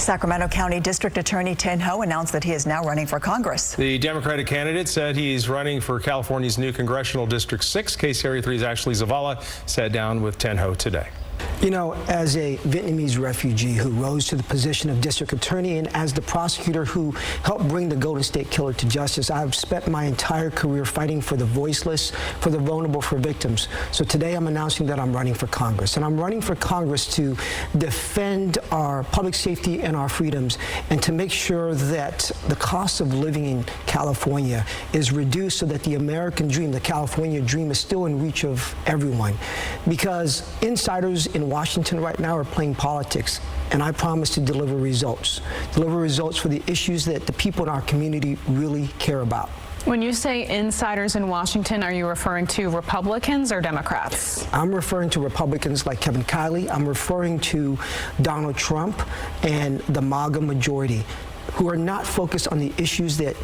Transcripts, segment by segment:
Sacramento County District Attorney Tin Ho announced that he is now running for Congress. The Democratic candidate said he's running for California's new Congressional District 6. Case Area 3's Ashley Zavala sat down with Tin Ho today. You know, as a Vietnamese refugee who rose to the position of district attorney and as the prosecutor who helped bring the Golden State Killer to justice, I've spent my entire career fighting for the voiceless, for the vulnerable, for victims. So today I'm announcing that I'm running for Congress. And I'm running for Congress to defend our public safety and our freedoms and to make sure that the cost of living in California is reduced so that the American dream, the California dream, is still in reach of everyone. Because insiders in Washington right now are playing politics, and I promise to deliver results for the issues that the people in our community really care about. When you say insiders in Washington, are you referring to Republicans or Democrats? I'm referring to Republicans like Kevin Kiley. I'm referring to Donald Trump and the MAGA majority, who are not focused on the issues that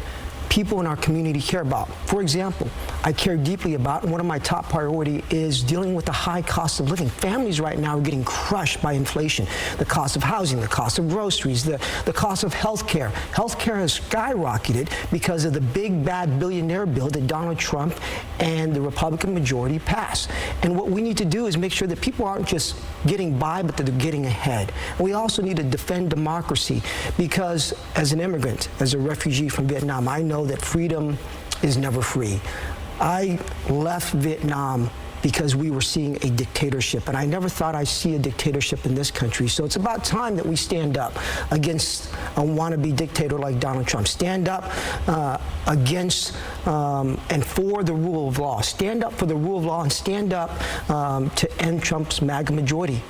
people in our community care about. For example, I care deeply about, and one of my top priority is dealing with the high cost of living. Families right now are getting crushed by inflation. The cost of housing, the cost of groceries, the cost of health care. Health care has skyrocketed because of the big bad billionaire bill that Donald Trump and the Republican majority passed. And what we need to do is make sure that people aren't just getting by, but that they're getting ahead. And we also need to defend democracy, because as an immigrant, as a refugee from Vietnam, I know that freedom is never free. I left Vietnam because we were seeing a dictatorship, and I never thought I'd see a dictatorship in this country. So it's about time that we stand up against a wannabe dictator like Donald Trump. Stand up against and for the rule of law. Stand up for the rule of law, and stand up to end Trump's MAGA majority.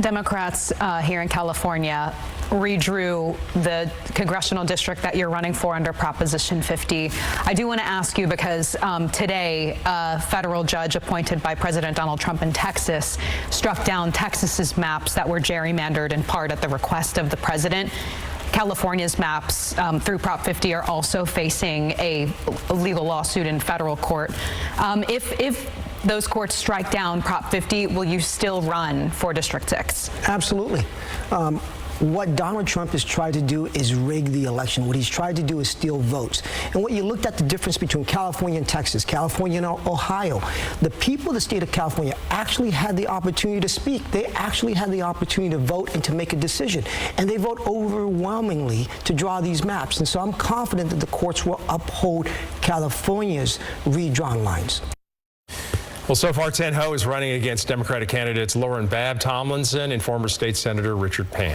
Democrats here in California redrew the congressional district that you're running for under Proposition 50. I do want to ask you, because today a federal judge appointed by President Donald Trump in Texas struck down Texas's maps that were gerrymandered in part at the request of the president. California's maps through Prop 50 are also facing a legal lawsuit in federal court. If those courts strike down Prop 50, will you still run for District 6? Absolutely. What Donald Trump has tried to do is rig the election. What he's tried to do is steal votes. And what you looked at the difference between California and Texas, California and Ohio, the people of the state of California actually had the opportunity to speak. They actually had the opportunity to vote and to make a decision. And they vote overwhelmingly to draw these maps. And so I'm confident that the courts will uphold California's redrawn lines. Well, so far, Tin Ho is running against Democratic candidates Lauren Babb Tomlinson and former state Senator Richard Pan.